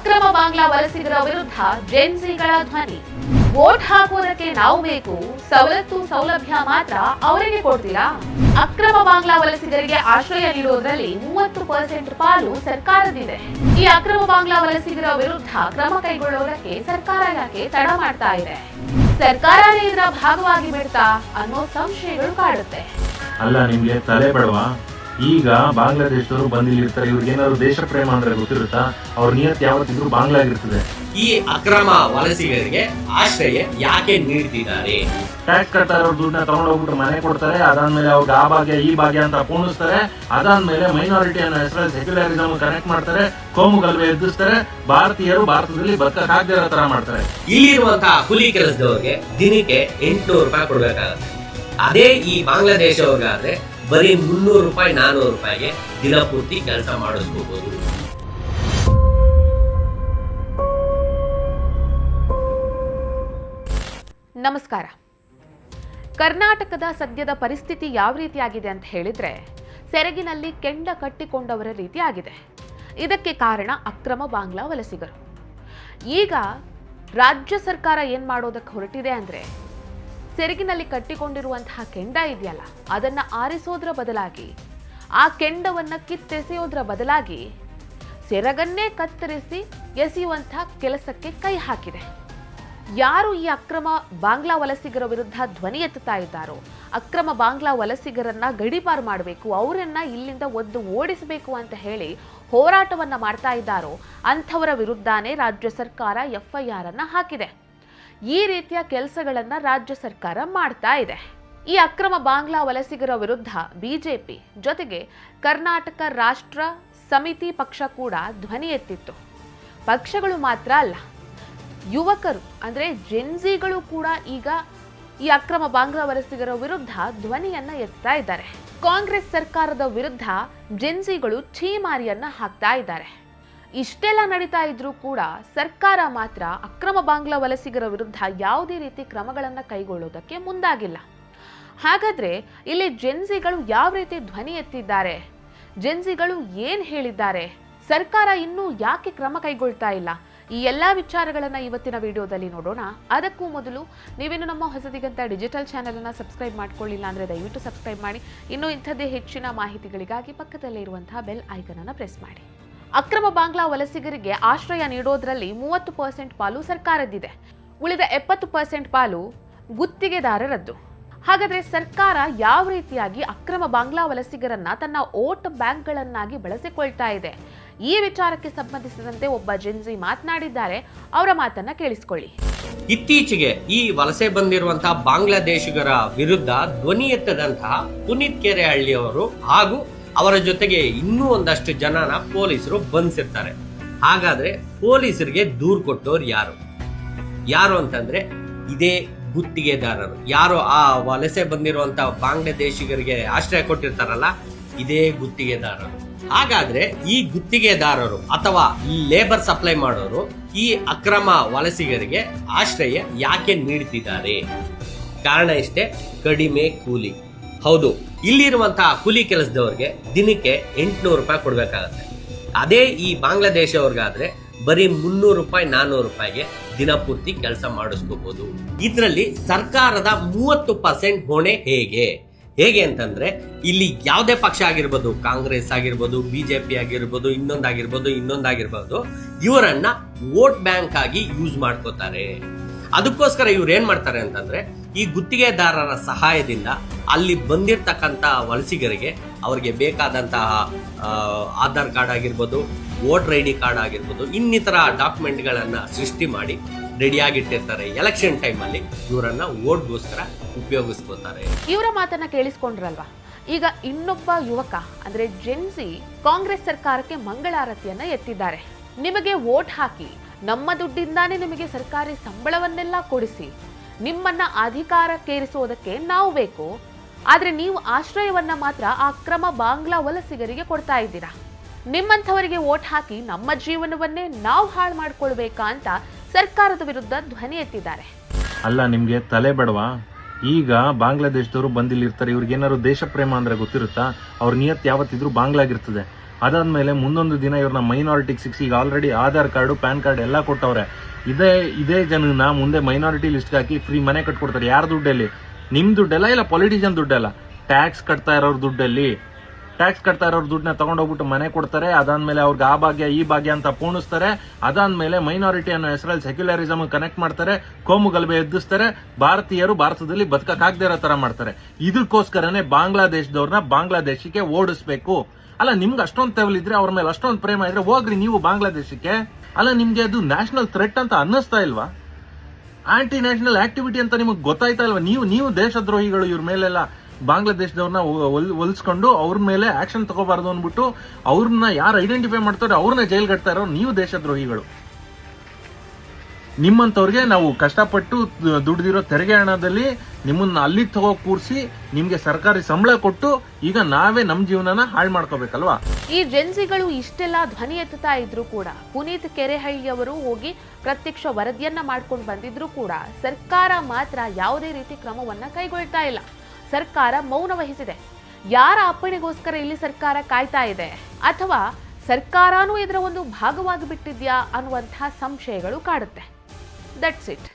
ಅಕ್ರಮ ಬಾಂಗ್ಲಾ ವಲಸಿಗರ ವಿರುದ್ಧ ಜೆನ್ಸಿಗಳ ಧ್ವನಿ. ವೋಟ್ ಹಾಕುವುದಕ್ಕೆ ನಾವು ಬೇಕು, ಸವಲತ್ತು ಸೌಲಭ್ಯ ಮಾತ್ರ ಅವರಿಗೆ ಕೊಡ್ತೀರಾ? ಅಕ್ರಮ ಬಾಂಗ್ಲಾ ವಲಸಿಗರಿಗೆ ಆಶ್ರಯ ನೀಡುವುದರಲ್ಲಿ 30% ಪಾಲು ಸರ್ಕಾರದಿದೆ. ಈ ಅಕ್ರಮ ಬಾಂಗ್ಲಾ ವಲಸಿಗರ ವಿರುದ್ಧ ಕ್ರಮ ಕೈಗೊಳ್ಳುವುದಕ್ಕೆ ಸರ್ಕಾರ ಯಾಕೆ ತಡ ಮಾಡ್ತಾ ಇದೆ? ಸರ್ಕಾರನೇ ಇದರ ಭಾಗವಾಗಿ ಬಿಡ್ತಾ ಅನ್ನೋ ಸಂಶಯಗಳು ಕಾಡುತ್ತೆ. ಅಲ್ಲ, ನಿಮ್ಗೆ ತಲೆ ಬೇಡವಾ? ಈಗ ಬಾಂಗ್ಲಾದೇಶದವರು ಬಂದಿರ್ತಾರೆ, ಇವ್ರಿಗೇನಾದ್ರು ದೇಶ ಪ್ರೇಮ ಅಂದ್ರೆ ಗೊತ್ತಿರುತ್ತಾ? ಅವ್ರ ನಿಯತ್ ಯಾವತ್ತಿದ್ರು ಬಾಂಗ್ಲಾ ಆಗಿರ್ತದೆ. ಈ ಅಕ್ರಮ ವಲಸಿಗರಿಗೆ ಆಶ್ರಯ ಯಾಕೆ ನೀಡ್ತಿದ್ದಾರೆ? ಟ್ಯಾಕ್ಸ್ ಕಟ್ಟಾರವ್ರ ದುಡ್ಡನ್ನ ತಗೊಂಡೋಗ್ಬಿಟ್ಟು ಮನೆ ಕೊಡ್ತಾರೆ, ಅದಾದ್ಮೇಲೆ ಅವ್ರಿಗೆ ಆ ಭಾಗ್ಯ ಈ ಭಾಗ್ಯ ಅಂತ ಪೂಣಿಸ್ತಾರೆ, ಅದಾದ್ಮೇಲೆ ಮೈನಾರಿಟಿ ಅನ್ನೋ ಹೆಸರಲ್ಲಿ ಸೆಕ್ಯುಲರಿಸಮ್ ಕನೆಕ್ಟ್ ಮಾಡ್ತಾರೆ, ಕೋಮು ಗಲಭೆ ಎದುರಿಸ್ತಾರೆ, ಭಾರತೀಯರು ಭಾರತದಲ್ಲಿ ಬದುಕಕ್ಕಾಗದಿರೋ ತರ ಮಾಡ್ತಾರೆ. ಇಲ್ಲಿರುವಂತಹ ಕೂಲಿ ಕೆಲಸದವ್ರಿಗೆ ದಿನಕ್ಕೆ 800 ರೂಪಾಯಿ ಕೊಡ್ಬೇಕಾಗತ್ತೆ. ಅದೇ ಈ ಬಾಂಗ್ಲಾದೇಶವ್ರಿಗಾದ್ರೆ ಬರೀ 300 ರೂಪಾಯಿ 400 ರೂಪಾಯಿಗೆ ದಿನಪೂರ್ತಿ ಕೆಲಸ ಮಾಡಿಸ್ಕೋಬಹುದು. ನಮಸ್ಕಾರ. ಕರ್ನಾಟಕದ ಸದ್ಯದ ಪರಿಸ್ಥಿತಿ ಯಾವ ರೀತಿಯಾಗಿದೆ ಅಂತ ಹೇಳಿದ್ರೆ, ಸೆರಗಿನಲ್ಲಿ ಕೆಂಡ ಕಟ್ಟಿಕೊಂಡವರ ರೀತಿ ಆಗಿದೆ. ಇದಕ್ಕೆ ಕಾರಣ ಅಕ್ರಮ ಬಾಂಗ್ಲಾ ವಲಸಿಗರು. ಈಗ ರಾಜ್ಯ ಸರ್ಕಾರ ಏನ್ ಮಾಡೋದಕ್ಕೆ ಹೊರಟಿದೆ ಅಂದ್ರೆ, ಸೆರಗಿನಲ್ಲಿ ಕಟ್ಟಿಕೊಂಡಿರುವಂತಹ ಕೆಂಡ ಇದೆಯಲ್ಲ, ಅದನ್ನ ಆರಿಸೋದ್ರ ಬದಲಾಗಿ, ಆ ಕೆಂಡವನ್ನ ಕಿತ್ತೆಸೆಯೋದ್ರ ಬದಲಾಗಿ ಸೆರಗನ್ನೇ ಕತ್ತರಿಸಿ ಎಸೆಯುವಂತಹ ಕೆಲಸಕ್ಕೆ ಕೈ ಹಾಕಿದೆ. ಯಾರು ಈ ಅಕ್ರಮ ಬಾಂಗ್ಲಾ ವಲಸಿಗರ ವಿರುದ್ಧ ಧ್ವನಿ ಎತ್ತುತ್ತಾ ಇದ್ದಾರೋ, ಅಕ್ರಮ ಬಾಂಗ್ಲಾ ವಲಸಿಗರನ್ನ ಗಡೀಪಾರು ಮಾಡಬೇಕು, ಅವರನ್ನ ಇಲ್ಲಿಂದ ಒದ್ದು ಓಡಿಸಬೇಕು ಅಂತ ಹೇಳಿ ಹೋರಾಟವನ್ನ ಮಾಡ್ತಾ ಇದ್ದಾರೋ ಅಂಥವರ ವಿರುದ್ಧನೇ ರಾಜ್ಯ ಸರ್ಕಾರ FIR ಅನ್ನ ಹಾಕಿದೆ. ಈ ರೀತಿಯ ಕೆಲಸಗಳನ್ನ ರಾಜ್ಯ ಸರ್ಕಾರ ಮಾಡ್ತಾ ಇದೆ. ಈ ಅಕ್ರಮ ಬಾಂಗ್ಲಾ ವಲಸಿಗರ ವಿರುದ್ಧ ಬಿಜೆಪಿ ಜೊತೆಗೆ ಕರ್ನಾಟಕ ರಾಷ್ಟ್ರ ಸಮಿತಿ ಪಕ್ಷ ಕೂಡ ಧ್ವನಿ ಎತ್ತಿತ್ತು. ಪಕ್ಷಗಳು ಮಾತ್ರ ಅಲ್ಲ, ಯುವಕರು ಅಂದ್ರೆ ಜೆನ್ಸಿಗಳು ಕೂಡ ಈಗ ಈ ಅಕ್ರಮ ಬಾಂಗ್ಲಾ ವಲಸಿಗರ ವಿರುದ್ಧ ಧ್ವನಿಯನ್ನ ಎತ್ತಾ ಇದ್ದಾರೆ. ಕಾಂಗ್ರೆಸ್ ಸರ್ಕಾರದ ವಿರುದ್ಧ ಜೆನ್ಸಿಗಳು ಛೀಮಾರಿಯನ್ನ ಹಾಕ್ತಾ ಇದ್ದಾರೆ. ಇಷ್ಟೆಲ್ಲ ನಡೀತಾ ಇದ್ರೂ ಕೂಡ ಸರ್ಕಾರ ಮಾತ್ರ ಅಕ್ರಮ ಬಾಂಗ್ಲಾ ವಲಸಿಗರ ವಿರುದ್ಧ ಯಾವುದೇ ರೀತಿ ಕ್ರಮಗಳನ್ನ ಕೈಗೊಳ್ಳೋದಕ್ಕೆ ಮುಂದಾಗಿಲ್ಲ. ಹಾಗಾದ್ರೆ ಇಲ್ಲಿ ಜೆನ್ಸಿಗಳು ಯಾವ ರೀತಿ ಧ್ವನಿ ಎತ್ತಿದ್ದಾರೆ? ಜೆನ್ಸಿಗಳು ಏನ್ ಹೇಳಿದ್ದಾರೆ? ಸರ್ಕಾರ ಇನ್ನೂ ಯಾಕೆ ಕ್ರಮ ಕೈಗೊಳ್ತಾ ಇಲ್ಲ? ಈ ಎಲ್ಲಾ ವಿಚಾರಗಳನ್ನ ಇವತ್ತಿನ ವಿಡಿಯೋದಲ್ಲಿ ನೋಡೋಣ. ಅದಕ್ಕೂ ಮೊದಲು ನೀವೇನು ನಮ್ಮ ಹೊಸದಿಗಂತ ಡಿಜಿಟಲ್ ಚಾನೆಲ್ ಅನ್ನ ಸಬ್ಸ್ಕ್ರೈಬ್ ಮಾಡ್ಕೊಳ್ಳಿಲ್ಲ ಅಂದ್ರೆ ದಯವಿಟ್ಟು ಸಬ್ಸ್ಕ್ರೈಬ್ ಮಾಡಿ. ಇನ್ನು ಇಂಥದ್ದೇ ಹೆಚ್ಚಿನ ಮಾಹಿತಿಗಳಿಗಾಗಿ ಪಕ್ಕದಲ್ಲೇ ಇರುವಂತಹ ಬೆಲ್ ಐಕನ್ ಅನ್ನ ಪ್ರೆಸ್ ಮಾಡಿ. ಅಕ್ರಮ ಬಾಂಗ್ಲಾ ವಲಸಿಗರಿಗೆ ಆಶ್ರಯ ನೀಡೋದ್ರಲ್ಲಿ 30% ಪಾಲು ಸರ್ಕಾರದ್ದಿದೆ. ಉಳಿದ 70% ಪಾಲು ಗುತ್ತಿಗೆದಾರರದ್ದು. ಹಾಗಾದ್ರೆ ಸರ್ಕಾರ ಯಾವ ರೀತಿಯಾಗಿ ಅಕ್ರಮ ಬಾಂಗ್ಲಾ ವಲಸಿಗರನ್ನ ತನ್ನ ವೋಟ್ ಬ್ಯಾಂಕ್ಗಳನ್ನಾಗಿ ಬಳಸಿಕೊಳ್ತಾ ಇದೆ? ಈ ವಿಚಾರಕ್ಕೆ ಸಂಬಂಧಿಸಿದಂತೆ ಒಬ್ಬ ಜೆನ್ಸಿ ಮಾತನಾಡಿದ್ದಾರೆ. ಅವರ ಮಾತನ್ನ ಕೇಳಿಸ್ಕೊಳ್ಳಿ. ಇತ್ತೀಚೆಗೆ ಈ ವಲಸೆ ಬಂದಿರುವಂತಹ ಬಾಂಗ್ಲಾದೇಶಿಗರ ವಿರುದ್ಧ ಧ್ವನಿ ಎತ್ತದಂತಹ ಪುನೀತ್ ಕೆರೆಹಳ್ಳಿಯವರು ಹಾಗೂ ಅವರ ಜೊತೆಗೆ ಇನ್ನೂ ಒಂದಷ್ಟು ಜನನ ಪೊಲೀಸರು ಬಂಧಿಸಿರ್ತಾರೆ. ಹಾಗಾದ್ರೆ ಪೊಲೀಸರಿಗೆ ದೂರು ಕೊಟ್ಟವ್ರು ಯಾರು ಅಂತಂದ್ರೆ ಇದೇ ಗುತ್ತಿಗೆದಾರರು. ಯಾರು ಆ ವಲಸೆ ಬಂದಿರುವಂತ ಬಾಂಗ್ಲಾದೇಶಿಗರಿಗೆ ಆಶ್ರಯ ಕೊಟ್ಟಿರ್ತಾರಲ್ಲ, ಇದೇ ಗುತ್ತಿಗೆದಾರರು. ಹಾಗಾದ್ರೆ ಈ ಗುತ್ತಿಗೆದಾರರು ಅಥವಾ ಈ ಲೇಬರ್ ಸಪ್ಲೈ ಮಾಡೋರು ಈ ಅಕ್ರಮ ವಲಸಿಗರಿಗೆ ಆಶ್ರಯ ಯಾಕೆ ನೀಡ್ತಿದ್ದಾರೆ? ಕಾರಣ ಇಷ್ಟೇ, ಕಡಿಮೆ ಕೂಲಿ. ಹೌದು, ಇಲ್ಲಿರುವಂತಹ ಕೂಲಿ ಕೆಲಸದವ್ರಿಗೆ ದಿನಕ್ಕೆ 800 ರೂಪಾಯಿ ಕೊಡ್ಬೇಕಾಗತ್ತೆ. ಅದೇ ಈ ಬಾಂಗ್ಲಾದೇಶವ್ರಿಗಾದ್ರೆ ಬರೀ 300 ರೂಪಾಯಿ 400 ರೂಪಾಯಿಗೆ ದಿನಪೂರ್ತಿ ಕೆಲಸ ಮಾಡಿಸ್ಕೋಬಹುದು. ಇದರಲ್ಲಿ ಸರ್ಕಾರದ 30% ಹೊಣೆ ಹೇಗೆ ಅಂತಂದ್ರೆ, ಇಲ್ಲಿ ಯಾವುದೇ ಪಕ್ಷ ಆಗಿರ್ಬೋದು, ಕಾಂಗ್ರೆಸ್ ಆಗಿರ್ಬೋದು, ಬಿಜೆಪಿ ಆಗಿರ್ಬೋದು, ಇನ್ನೊಂದಾಗಿರ್ಬೋದು, ಇವರನ್ನ ವೋಟ್ ಬ್ಯಾಂಕ್ ಆಗಿ ಯೂಸ್ ಮಾಡ್ಕೋತಾರೆ. ಅದಕ್ಕೋಸ್ಕರ ಇವ್ರು ಏನ್ ಮಾಡ್ತಾರೆ ಅಂತಂದ್ರೆ, ಈ ಗುತ್ತಿಗೆದಾರರ ಸಹಾಯದಿಂದ ಅಲ್ಲಿ ಬಂದಿರ್ತಕ್ಕಂಥ ವಲಸಿಗರಿಗೆ ಅವರಿಗೆ ಬೇಕಾದಂತಹ ಆಧಾರ್ ಕಾರ್ಡ್ ಆಗಿರ್ಬೋದು, ವೋಟರ್ ID ಕಾರ್ಡ್ ಆಗಿರ್ಬೋದು, ಇನ್ನಿತರ ಡಾಕ್ಯುಮೆಂಟ್ಗಳನ್ನ ಸೃಷ್ಟಿ ಮಾಡಿ ರೆಡಿಯಾಗಿಟ್ಟಿರ್ತಾರೆ. ಎಲೆಕ್ಷನ್ ಟೈಮ್ ಅಲ್ಲಿ ಇವರನ್ನ ವೋಟ್ಗೋಸ್ಕರ ಉಪಯೋಗಿಸ್ಕೋತಾರೆ. ಇವರ ಮಾತನ್ನ ಕೇಳಿಸ್ಕೊಂಡ್ರಲ್ವಾ? ಈಗ ಇನ್ನೊಬ್ಬ ಯುವಕ ಅಂದ್ರೆ ಜೆನ್ಸಿ ಕಾಂಗ್ರೆಸ್ ಸರ್ಕಾರಕ್ಕೆ ಮಂಗಳಾರತಿಯನ್ನ ಎತ್ತಿದ್ದಾರೆ. ನಿಮಗೆ ವೋಟ್ ಹಾಕಿ, ನಮ್ಮ ದುಡ್ಡಿಂದಾನೇ ನಿಮಗೆ ಸರ್ಕಾರಿ ಸಂಬಳವನ್ನೆಲ್ಲ ಕೊಡಿಸಿ ನಿಮ್ಮನ್ನ ಅಧಿಕಾರಕ್ಕೇರಿಸೋದಕ್ಕೆ ನಾವು ಬೇಕು, ಆದ್ರೆ ನೀವು ಆಶ್ರಯವನ್ನ ಮಾತ್ರ ಅಕ್ರಮ ಬಾಂಗ್ಲಾ ವಲಸಿಗರಿಗೆ ಕೊಡ್ತಾ ಇದ್ದೀರಾ. ನಿಮ್ಮಂಥವರಿಗೆ ವೋಟ್ ಹಾಕಿ ನಮ್ಮ ಜೀವನವನ್ನೇ ನಾವು ಹಾಳು ಮಾಡ್ಕೊಳ್ಬೇಕಾ ಅಂತ ಸರ್ಕಾರದ ವಿರುದ್ಧ ಧ್ವನಿ ಎತ್ತಿದ್ದಾರೆ. ಅಲ್ಲ, ನಿಮ್ಗೆ ತಲೆ ಬೇಡವಾ? ಈಗ ಬಾಂಗ್ಲಾದೇಶದವರು ಬಂದಿರ್ತಾರೆ, ಇವ್ರಿಗೇನಾದ್ರು ದೇಶ ಪ್ರೇಮ ಅಂದ್ರೆ ಗೊತ್ತಿರುತ್ತಾ? ಅವ್ರ ನಿಯತ್ ಯಾವತ್ತಿದ್ರು ಬಾಂಗ್ಲಾ ಆಗಿರ್ತದೆ. ಅದಾದ್ಮೇಲೆ ಮುಂದೊಂದು ದಿನ ಇವ್ರನ್ನ ಮೈನಾರಿಟಿಗೆ ಸಿಕ್ಸ್, ಈಗ already Aadhaar card PAN card ಎಲ್ಲ ಕೊಟ್ಟವ್ರೆ. ಇದೇ ಜನನ ಮುಂದೆ ಮೈನಾರಿಟಿ ಲಿಸ್ಟ್ಗೆ ಹಾಕಿ ಫ್ರೀ ಮನೆ ಕಟ್ಕೊಡ್ತಾರೆ. ಯಾರ ದುಡ್ಡಲ್ಲಿ? ನಿಮ್ ದುಡ್ಡೆಲ್ಲ ಇಲ್ಲ, ಪೊಲಿಟಿಷಿಯನ್ ದುಡ್ಡೆಲ್ಲ, ಟ್ಯಾಕ್ಸ್ ಕಟ್ತಾ ಇರೋರ್ ದುಡ್ಡಲ್ಲಿ. ಟ್ಯಾಕ್ಸ್ ಕಟ್ತಾ ಇರೋರ್ ದುಡ್ಡನ್ನ ತಗೊಂಡೋಗ್ಬಿಟ್ಟು ಮನೆ ಕೊಡ್ತಾರೆ. ಅದಾದ್ಮೇಲೆ ಅವ್ರಿಗೆ ಆ ಭಾಗ್ಯ ಈ ಭಾಗ್ಯ ಅಂತ ಪೂಣಿಸ್ತಾರೆ. ಅದಾದ್ಮೇಲೆ ಮೈನಾರಿಟಿ ಅನ್ನೋ ಹೆಸರಲ್ಲಿ ಸೆಕ್ಯುಲರಿಸಮ್ ಕನೆಕ್ಟ್ ಮಾಡ್ತಾರೆ, ಕೋಮು ಗಲಭೆ ಎದ್ದಿಸ್ತಾರೆ, ಭಾರತೀಯರು ಭಾರತದಲ್ಲಿ ಬದುಕಕ್ಕಾಗದೇ ಇರೋ ತರ ಮಾಡ್ತಾರೆ. ಇದಕ್ಕೋಸ್ಕರನೇ ಬಾಂಗ್ಲಾದೇಶದವ್ರನ್ನ ಬಾಂಗ್ಲಾದೇಶಕ್ಕೆ ಓಡಿಸ್ಬೇಕು. ಅಲ್ಲ, ನಿಮ್ಗೆ ಅಷ್ಟೊಂದು ತೆವಲಿದ್ರೆ, ಅವ್ರ ಮೇಲೆ ಅಷ್ಟೊಂದು ಪ್ರೇಮ ಇದ್ರೆ ಹೋಗ್ರಿ ನೀವು ಬಾಂಗ್ಲಾದೇಶಕ್ಕೆ. ಅಲ್ಲ, ನಿಮ್ಗೆ ಅದು ನ್ಯಾಷನಲ್ ಥ್ರೆಟ್ ಅಂತ ಅನ್ನಿಸ್ತಾ ಇಲ್ವಾ? ಆಂಟಿ ನ್ಯಾಷನಲ್ ಆಕ್ಟಿವಿಟಿ ಅಂತ ನಿಮಗೆ ಗೊತ್ತಾಯ್ತಾ ಇಲ್ವಾ? ನೀವು ದೇಶದ್ರೋಹಿಗಳು, ಇವ್ರ ಮೇಲೆಲ್ಲ ಬಾಂಗ್ಲಾದೇಶದವ್ರನ್ನ ಹೊಲಿಸ್ಕೊಂಡು ಅವ್ರ ಮೇಲೆ ಆಕ್ಷನ್ ತಗೋಬಾರ್ದು ಅಂದ್ಬಿಟ್ಟು ಅವ್ರನ್ನ ಯಾರು ಐಡೆಂಟಿಫೈ ಮಾಡ್ತಾರೆ ಅವ್ರನ್ನ ಜೈಲ್ ಕಟ್ತಾ ಇರೋ ನೀವು ದೇಶದ್ರೋಹಿಗಳು. ನಿಮ್ಮಂತವ್ರಿಗೆ ನಾವು ಕಷ್ಟಪಟ್ಟು ದುಡ್ದಿರೋ ತೆರಿಗೆ ಹಣದಲ್ಲಿ ನಿಮ್ಮನ್ನ ಅಲ್ಲಿ ತಗೋ ಕೂರಿಸಿ ನಿಮ್ಗೆ ಸರ್ಕಾರಿ ಸಂಬಳ ಕೊಟ್ಟು ಈಗ ನಾವೇ ನಮ್ ಜೀವನನ ಹಾಳು ಮಾಡ್ಕೋಬೇಕಲ್ವಾ? ಈ ಜೆನ್ಸಿಗಳು ಇಷ್ಟೆಲ್ಲ ಧ್ವನಿ ಎತ್ತುತ್ತಾ ಇದ್ರು ಕೂಡ, ಪುನೀತ್ ಕೆರೆಹಳ್ಳಿಯವರು ಹೋಗಿ ಪ್ರತ್ಯಕ್ಷ ವರದಿಯನ್ನ ಮಾಡ್ಕೊಂಡು ಬಂದಿದ್ರು ಕೂಡ ಸರ್ಕಾರ ಮಾತ್ರ ಯಾವುದೇ ರೀತಿ ಕ್ರಮವನ್ನ ಕೈಗೊಳ್ತಾ ಇಲ್ಲ. ಸರ್ಕಾರ ಮೌನ ವಹಿಸಿದೆ. ಯಾರ ಅಪ್ಪಣೆಗೋಸ್ಕರ ಇಲ್ಲಿ ಸರ್ಕಾರ ಕಾಯ್ತಾ ಇದೆ, ಅಥವಾ ಸರ್ಕಾರನೂ ಇದರ ಒಂದು ಭಾಗವಾಗಿ ಬಿಟ್ಟಿದ್ಯಾ ಅನ್ನುವಂತಹ ಸಂಶಯಗಳು ಕಾಡುತ್ತೆ. That's it.